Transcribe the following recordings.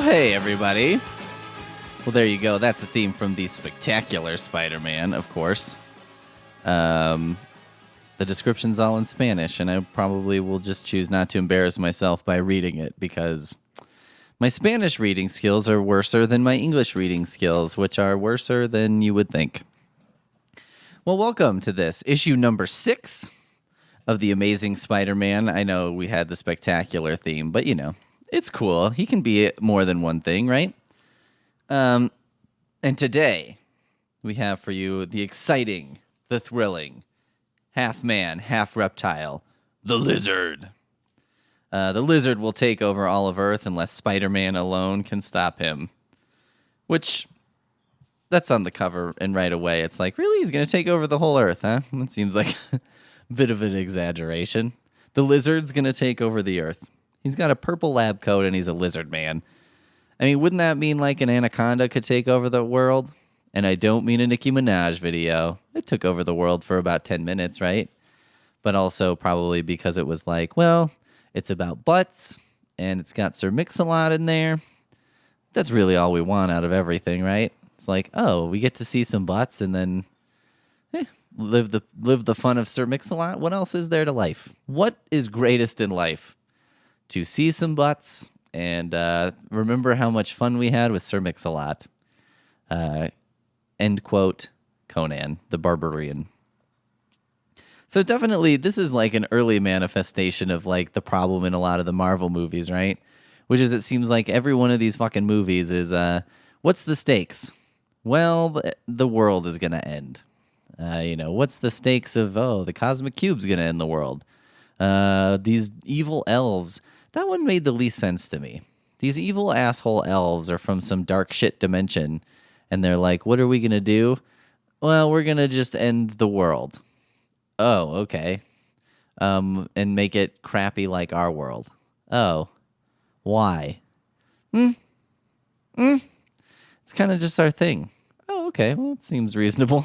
Hey, everybody. Well, there you go. That's the theme from the Spectacular Spider-Man, of course. The description's all in Spanish, and I probably will just choose not to embarrass myself by reading it because my Spanish reading skills are worser than my English reading skills, which are worser than you would think. Well, welcome to this, issue number 6 of The Amazing Spider-Man. I know we had the spectacular theme, but, it's cool. He can be more than one thing, right? And today, we have for you the exciting, the thrilling, half man, half reptile, the Lizard. The Lizard will take over all of Earth unless Spider-Man alone can stop him. Which, that's on the cover, and right away it's like, really? He's going to take over the whole Earth, huh? That seems like a bit of an exaggeration. The Lizard's going to take over the Earth. He's got a purple lab coat and he's a lizard man. I mean, wouldn't that mean like an anaconda could take over the world? And I don't mean a Nicki Minaj video. It took over the world for about 10 minutes, right? But also probably because it was like, well, it's about butts and it's got Sir Mix-a-Lot in there. That's really all we want out of everything, right? It's like, oh, we get to see some butts and then live the fun of Sir Mix-a-Lot. What else is there to life? What is greatest in life? To see some butts and remember how much fun we had with Sir Mix-a-Lot. End quote, Conan the Barbarian. So definitely, this is like an early manifestation of like the problem in a lot of the Marvel movies, right? Which is it seems like every one of these fucking movies is, what's the stakes? Well, the world is going to end. What's the stakes of, the cosmic cube's going to end the world? These evil elves. That one made the least sense to me. These evil asshole elves are from some dark shit dimension, and they're like, what are we going to do? Well, we're going to just end the world. Oh, okay. And make it crappy like our world. Oh, why? It's kind of just our thing. Oh, okay. Well, it seems reasonable.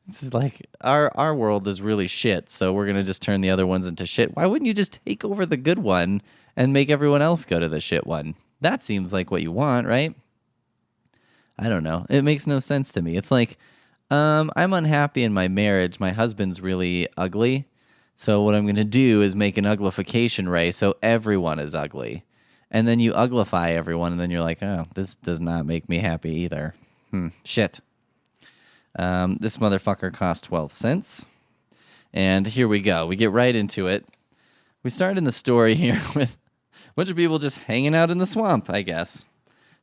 It's like our world is really shit, so we're going to just turn the other ones into shit. Why wouldn't you just take over the good one and make everyone else go to the shit one? That seems like what you want, right? I don't know. It makes no sense to me. It's like, I'm unhappy in my marriage. My husband's really ugly. So what I'm going to do is make an uglification ray so everyone is ugly. And then you uglify everyone, and then you're like, oh, this does not make me happy either. Shit. This motherfucker cost 12 cents. And here we go. We get right into it. We start in the story here with a bunch of people just hanging out in the swamp, I guess.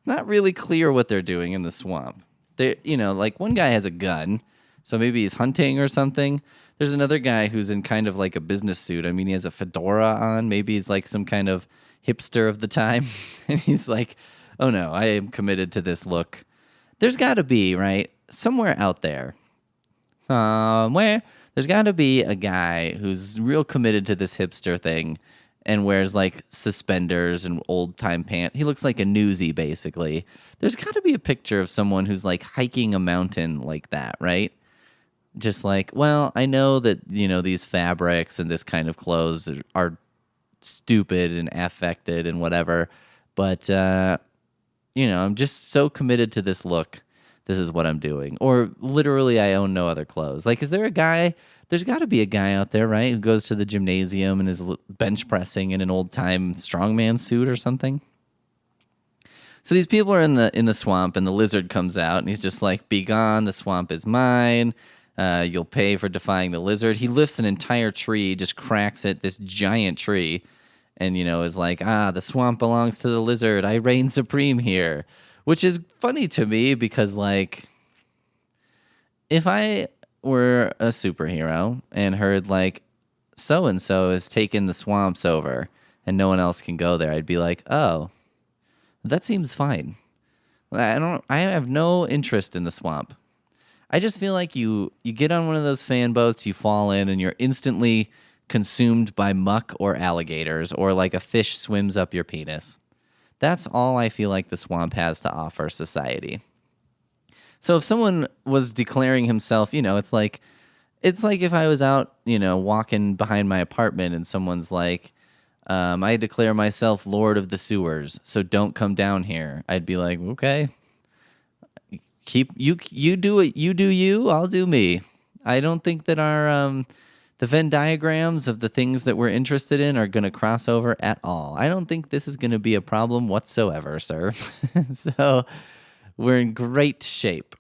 Not really clear what they're doing in the swamp. They, like one guy has a gun, so maybe he's hunting or something. There's another guy who's in kind of like a business suit. I mean, he has a fedora on. Maybe he's like some kind of hipster of the time. And he's like, oh no, I am committed to this look. There's got to be, right? Somewhere out there, there's got to be a guy who's real committed to this hipster thing and wears like suspenders and old-time pants. He looks like a newsie, basically. There's got to be a picture of someone who's like hiking a mountain like that, right? Just like, well, I know that, these fabrics and this kind of clothes are stupid and affected and whatever, but, I'm just so committed to this look. This is what I'm doing. Or literally, I own no other clothes. Like, is there a guy? There's got to be a guy out there, right, who goes to the gymnasium and is bench pressing in an old-time strongman suit or something. So these people are in the swamp, and the lizard comes out, and he's just like, "Be gone! The swamp is mine. You'll pay for defying the lizard." He lifts an entire tree, just cracks it, this giant tree, and is like, the swamp belongs to the lizard. I reign supreme here. Which is funny to me because, like, if I were a superhero and heard, like, so-and-so has taken the swamps over and no one else can go there, I'd be like, oh, that seems fine. I have no interest in the swamp. I just feel like you get on one of those fan boats, you fall in, and you're instantly consumed by muck or alligators, or like a fish swims up your penis. That's all I feel like the swamp has to offer society. So if someone was declaring himself, it's like if I was out, walking behind my apartment and someone's like, I declare myself Lord of the Sewers, so don't come down here. I'd be like, okay, you do it, you do you, I'll do me. I don't think that our the Venn diagrams of the things that we're interested in are going to cross over at all. I don't think this is going to be a problem whatsoever, sir. So we're in great shape.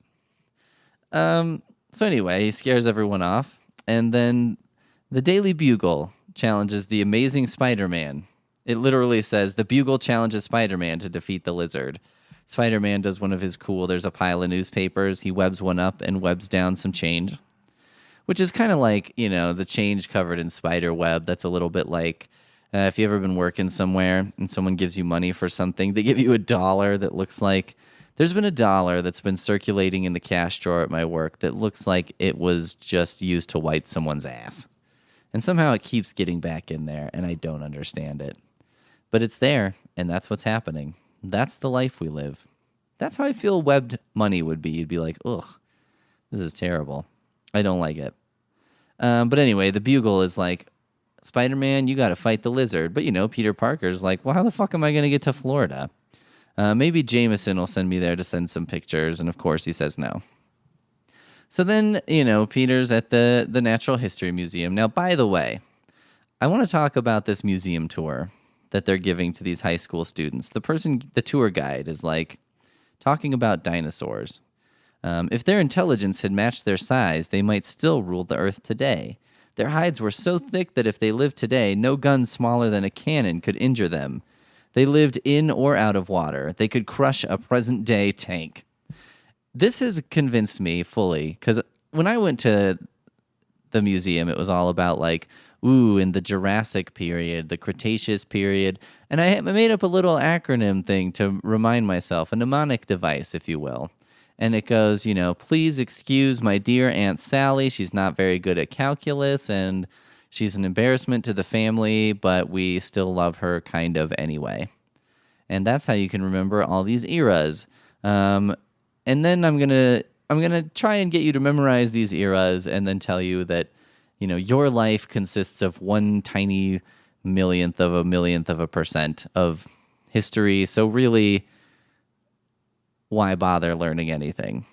So anyway, he scares everyone off, and then the Daily Bugle challenges the Amazing Spider-Man. It literally says the Bugle challenges Spider-Man to defeat the Lizard. Spider-Man does one of his cool, there's a pile of newspapers, he webs one up and webs down some change, which is kind of like, the change covered in spider web. That's a little bit like if you've ever been working somewhere and someone gives you money for something, they give you $1 that looks like, there's been $1 that's been circulating in the cash drawer at my work that looks like it was just used to wipe someone's ass. And somehow it keeps getting back in there, and I don't understand it. But it's there, and that's what's happening. That's the life we live. That's how I feel webbed money would be. You'd be like, ugh, this is terrible. I don't like it. But anyway, the Bugle is like, Spider-Man, you got to fight the Lizard. But, Peter Parker's like, well, how the fuck am I going to get to Florida? Maybe Jameson will send me there to send some pictures. And, of course, he says no. So then, Peter's at the Natural History Museum. Now, by the way, I want to talk about this museum tour that they're giving to these high school students. The tour guide is like talking about dinosaurs. If their intelligence had matched their size, they might still rule the earth today. Their hides were so thick that if they lived today, no gun smaller than a cannon could injure them. They lived in or out of water. They could crush a present-day tank. This has convinced me fully, because when I went to the museum, it was all about in the Jurassic period, the Cretaceous period, and I made up a little acronym thing to remind myself, a mnemonic device, if you will. And it goes, please excuse my dear Aunt Sally. She's not very good at calculus, and she's an embarrassment to the family, but we still love her kind of anyway. And that's how you can remember all these eras. And then I'm gonna try and get you to memorize these eras, and then tell you that, your life consists of one tiny millionth of a percent of history. So really, why bother learning anything?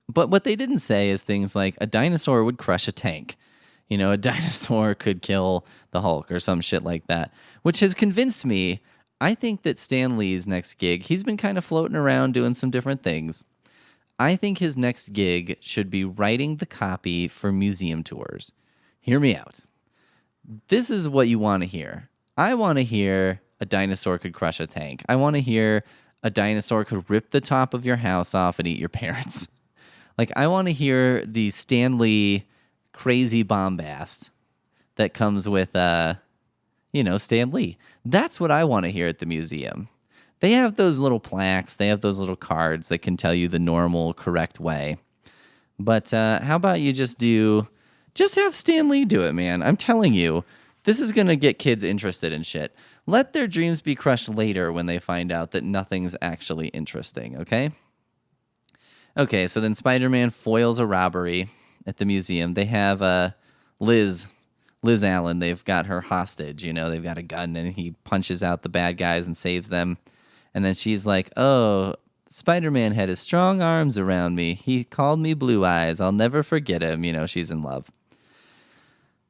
But what they didn't say is things like a dinosaur would crush a tank. A dinosaur could kill the Hulk or some shit like that, which has convinced me. I think that Stan Lee's next gig, he's been kind of floating around doing some different things. I think his next gig should be writing the copy for museum tours. Hear me out. This is what you want to hear. I want to hear a dinosaur could crush a tank. I want to hear a dinosaur could rip the top of your house off and eat your parents. I want to hear the Stan Lee crazy bombast that comes with, Stan Lee. That's what I want to hear at the museum. They have those little plaques. They have those little cards that can tell you the normal, correct way. But how about you just have Stan Lee do it, man. I'm telling you, this is going to get kids interested in shit. Let their dreams be crushed later when they find out that nothing's actually interesting, okay? Okay, so then Spider-Man foils a robbery at the museum. They have Liz Allen. They've got her hostage. They've got a gun, and he punches out the bad guys and saves them. And then she's like, oh, Spider-Man had his strong arms around me. He called me Blue Eyes. I'll never forget him. She's in love.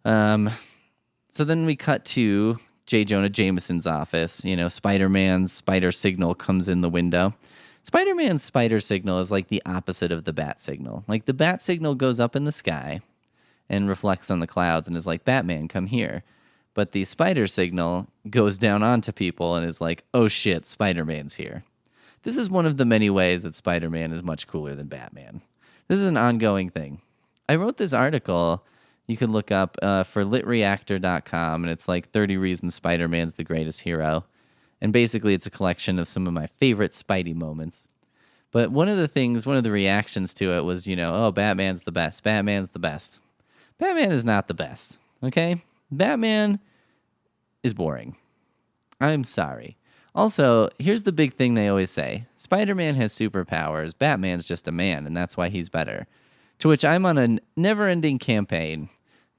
So then we cut to J. Jonah Jameson's office. Spider-Man's spider signal comes in the window. Spider-Man's spider signal is like the opposite of the bat signal. The bat signal goes up in the sky and reflects on the clouds and is like, Batman, come here. But the spider signal goes down onto people and is like, oh shit, Spider-Man's here. This is one of the many ways that Spider-Man is much cooler than Batman. This is an ongoing thing. I wrote this article you can look up for litreactor.com, and it's 30 reasons Spider-Man's the greatest hero. And basically it's a collection of some of my favorite Spidey moments. But one of the reactions to it was, oh, Batman's the best. Batman's the best. Batman is not the best, okay? Batman is boring. I'm sorry. Also, here's the big thing they always say. Spider-Man has superpowers. Batman's just a man, and that's why he's better. To which I'm on a never-ending campaign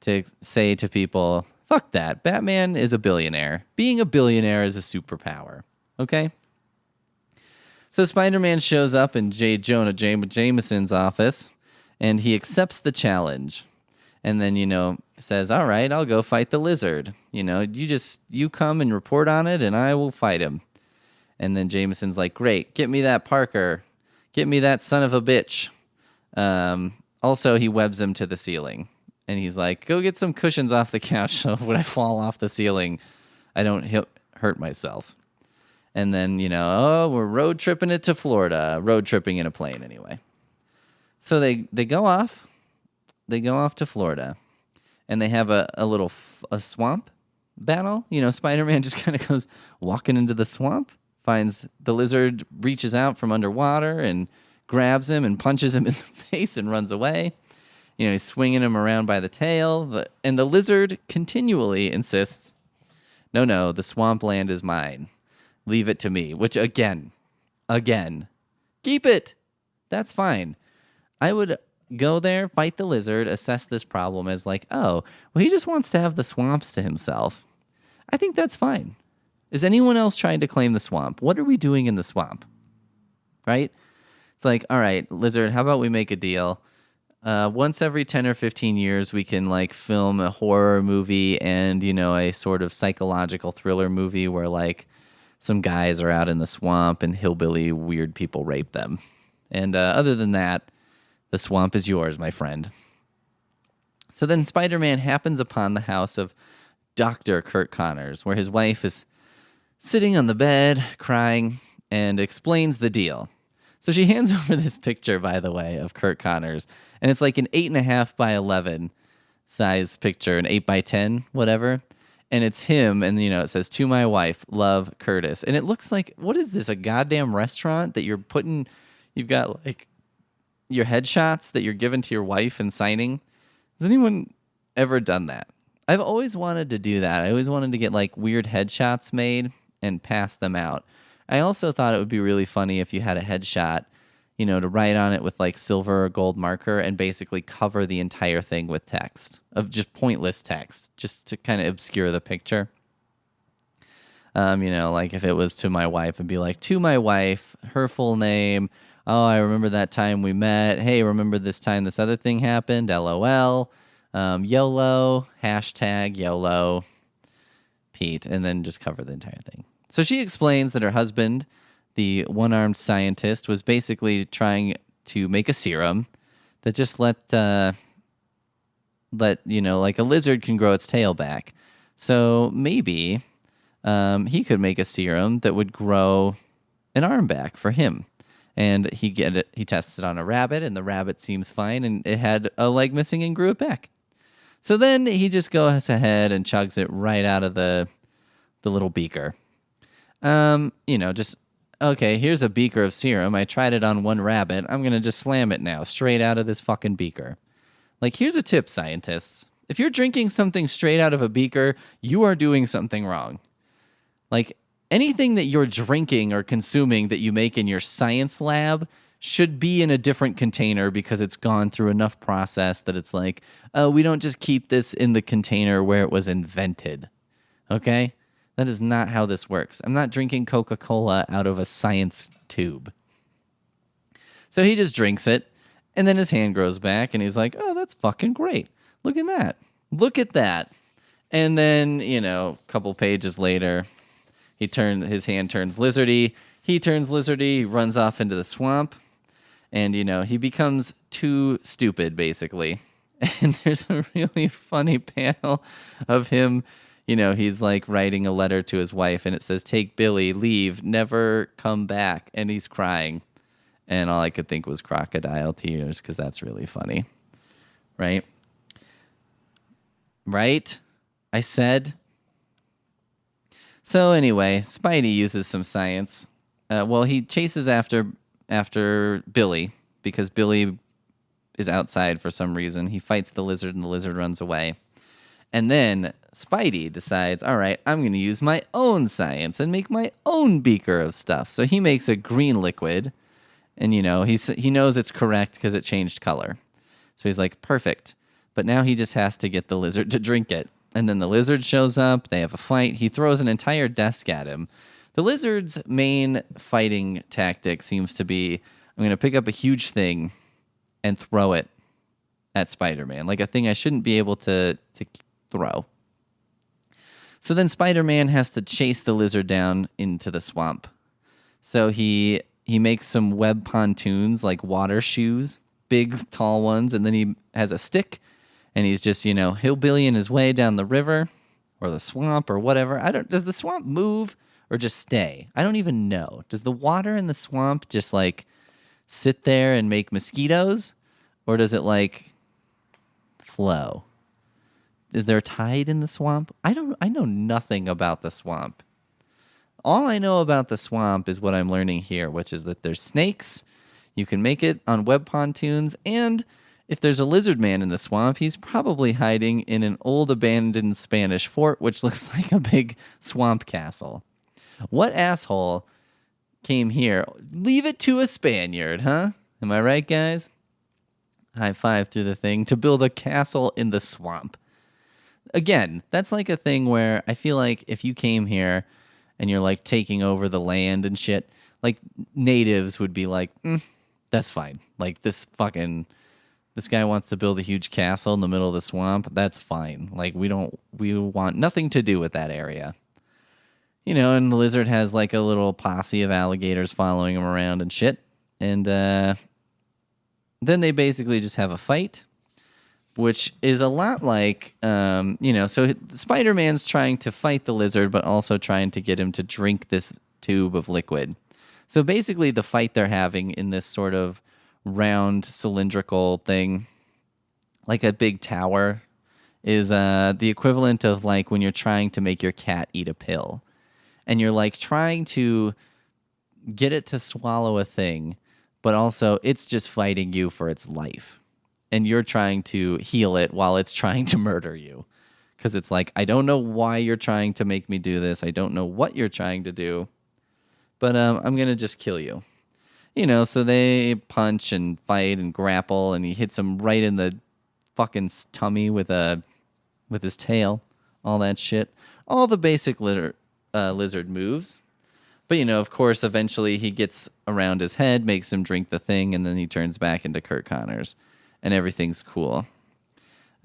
to say to people, Fuck that. Batman is a billionaire. Being a billionaire is a superpower. Okay? So Spider-Man shows up in J. Jonah Jameson's office, and he accepts the challenge. And then, says, all right, I'll go fight the lizard. You come and report on it, and I will fight him. And then Jameson's like, great, get me that Parker. Get me that son of a bitch. Also, he webs him to the ceiling. And he's like, go get some cushions off the couch so when I fall off the ceiling, I don't hurt myself. And then, we're road tripping it to Florida. Road tripping in a plane anyway. So they go off. They go off to Florida. And they have a little swamp battle. Spider-Man just kind of goes walking into the swamp, finds the lizard, reaches out from underwater and grabs him and punches him in the face and runs away. He's swinging him around by the tail. And the lizard continually insists, no, the swampland is mine. Leave it to me. Which, again, keep it. That's fine. I would go there, fight the lizard, assess this problem as like, oh, well, he just wants to have the swamps to himself. I think that's fine. Is anyone else trying to claim the swamp? What are we doing in the swamp? Right? It's like, all right, lizard, how about we make a deal? Once every 10 or 15 years, we can film a horror movie and, a sort of psychological thriller movie where some guys are out in the swamp and hillbilly weird people rape them. And other than that, the swamp is yours, my friend. So then Spider-Man happens upon the house of Dr. Kurt Connors, where his wife is sitting on the bed, crying, and explains the deal. So she hands over this picture, by the way, of Kurt Connors, and it's like an 8.5 by 11 size picture, an 8 by 10, whatever. And it's him, and it says, to my wife, love, Curtis. And it looks like, what is this, a goddamn restaurant that you've got your headshots that you're giving to your wife and signing? Has anyone ever done that? I've always wanted to do that. I always wanted to get weird headshots made and pass them out. I also thought it would be really funny if you had a headshot, to write on it with silver or gold marker and basically cover the entire thing with text, of just pointless text, just to kind of obscure the picture. If it was to my wife, it'd be to my wife, her full name. Oh, I remember that time we met. Hey, remember this time this other thing happened? LOL. YOLO, hashtag YOLO, Pete, and then just cover the entire thing. So she explains that her husband, the one-armed scientist, was basically trying to make a serum that just let a lizard can grow its tail back. So maybe he could make a serum that would grow an arm back for him. And he tests it on a rabbit, and the rabbit seems fine, and it had a leg missing and grew it back. So then he just goes ahead and chugs it right out of the little beaker. Okay, here's a beaker of serum. I tried it on one rabbit. I'm going to just slam it now, straight out of this fucking beaker. Here's a tip, scientists. If you're drinking something straight out of a beaker, you are doing something wrong. Anything that you're drinking or consuming that you make in your science lab should be in a different container because it's gone through enough process that it's we don't just keep this in the container where it was invented. Okay? That is not how this works. I'm not drinking Coca-Cola out of a science tube. So he just drinks it, and then his hand grows back, and he's like, oh, that's fucking great. Look at that. Look at that. And then, a couple pages later, his hand turns lizardy. He turns lizardy, he runs off into the swamp, and, he becomes too stupid, basically. And there's a really funny panel of him. He's writing a letter to his wife, and it says, take Billy, leave, never come back. And he's crying. And all I could think was crocodile tears, because that's really funny. Right? Right? I said. So anyway, Spidey uses some science. He chases after Billy, because Billy is outside for some reason. He fights the lizard, and the lizard runs away. And then Spidey decides, all right, I'm going to use my own science and make my own beaker of stuff. So he makes a green liquid, and, he knows it's correct because it changed color. So he's like, perfect. But now he just has to get the lizard to drink it. And then the lizard shows up. They have a fight. He throws an entire desk at him. The lizard's main fighting tactic seems to be, I'm going to pick up a huge thing and throw it at Spider-Man, like a thing I shouldn't be able to throw. So then Spider-Man has to chase the lizard down into the swamp. So he makes some web pontoons, like water shoes, big, tall ones, and then he has a stick, and he's just, hillbillying his way down the river or the swamp or whatever. Does the swamp move or just stay? I don't even know. Does the water in the swamp just, like, sit there and make mosquitoes? Or does it, like, flow? Is there a tide in the swamp? I know nothing about the swamp. All I know about the swamp is what I'm learning here, which is that there's snakes. You can make it on web pontoons, and if there's a lizard man in the swamp, he's probably hiding in an old abandoned Spanish fort, which looks like a big swamp castle. What asshole came here? Leave it to a Spaniard, huh? Am I right, guys? High five through the thing to build a castle in the swamp. Again, that's like a thing where I feel like if you came here and you're like taking over the land and shit, like natives would be like, that's fine. Like this guy wants to build a huge castle in the middle of the swamp. That's fine. Like we want nothing to do with that area. And the lizard has like a little posse of alligators following him around and shit. And then they basically just have a fight, which is a lot like, so Spider-Man's trying to fight the lizard, but also trying to get him to drink this tube of liquid. So basically the fight they're having in this sort of round cylindrical thing, like a big tower, is the equivalent of like when you're trying to make your cat eat a pill. And you're like trying to get it to swallow a thing, but also it's just fighting you for its life. And you're trying to heal it while it's trying to murder you. Because it's like, I don't know why you're trying to make me do this. I don't know what you're trying to do. But I'm going to just kill you. So they punch and fight and grapple, and he hits him right in the fucking tummy with his tail. All that shit. All the basic lizard moves. But, of course, eventually he gets around his head, makes him drink the thing, and then he turns back into Kurt Connors. And everything's cool.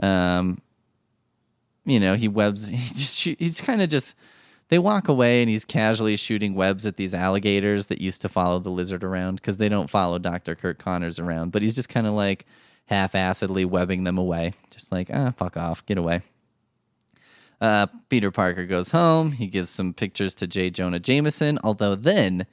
He webs. He's kind of just. They walk away, and he's casually shooting webs at these alligators that used to follow the lizard around because they don't follow Dr. Kurt Connors around. But he's just kind of like half-assedly webbing them away, just like fuck off, get away. Peter Parker goes home. He gives some pictures to J. Jonah Jameson. Although then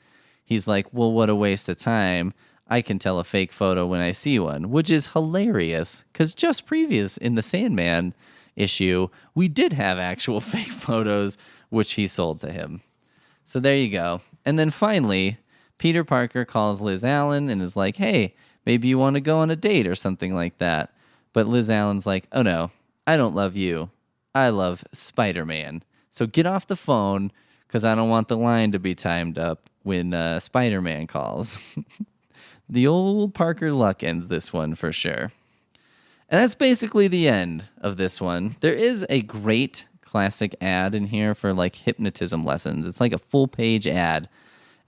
he's like, well, what a waste of time. I can tell a fake photo when I see one, which is hilarious because just previous in the Sandman issue, we did have actual fake photos, which he sold to him. So there you go. And then finally, Peter Parker calls Liz Allen and is like, hey, maybe you want to go on a date or something like that. But Liz Allen's like, oh no, I don't love you. I love Spider-Man. So get off the phone because I don't want the line to be timed up when Spider-Man calls. The old Parker luck ends this one for sure. And that's basically the end of this one. There is a great classic ad in here for like hypnotism lessons. It's like a full page ad.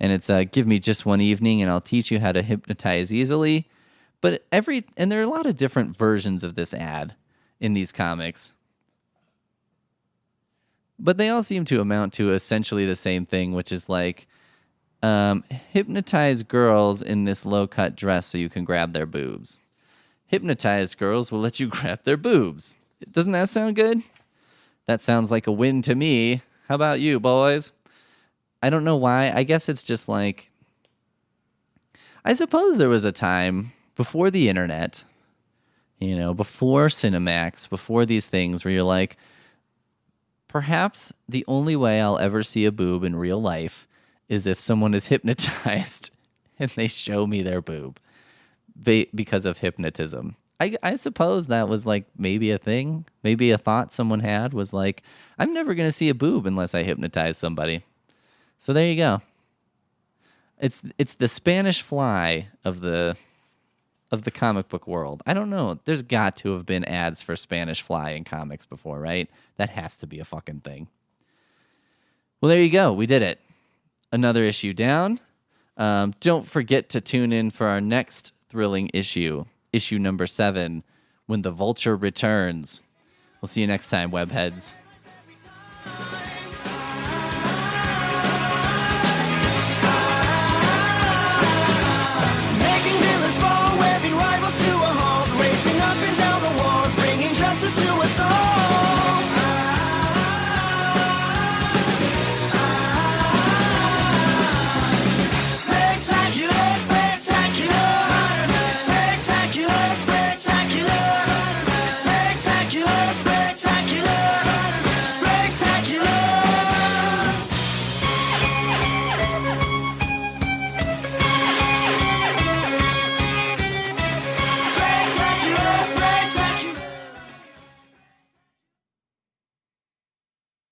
And it's give me just one evening and I'll teach you how to hypnotize easily. And there are a lot of different versions of this ad in these comics. But they all seem to amount to essentially the same thing, which is like, hypnotize girls in this low-cut dress so you can grab their boobs. Hypnotized girls will let you grab their boobs. Doesn't that sound good? That sounds like a win to me. How about you, boys? I don't know why. I guess it's just like... I suppose there was a time before the internet, before Cinemax, before these things where you're like, perhaps the only way I'll ever see a boob in real life is if someone is hypnotized and they show me their boob because of hypnotism. I suppose that was like maybe a thing, maybe a thought someone had was like, I'm never going to see a boob unless I hypnotize somebody. So there you go. It's the Spanish fly of the of the comic book world. I don't know. There's got to have been ads for Spanish Fly in comics before, right? That has to be a fucking thing. Well, there you go. We did it. Another issue down. Don't forget to tune in for our next thrilling issue number 7, when the Vulture returns. We'll see you next time, webheads.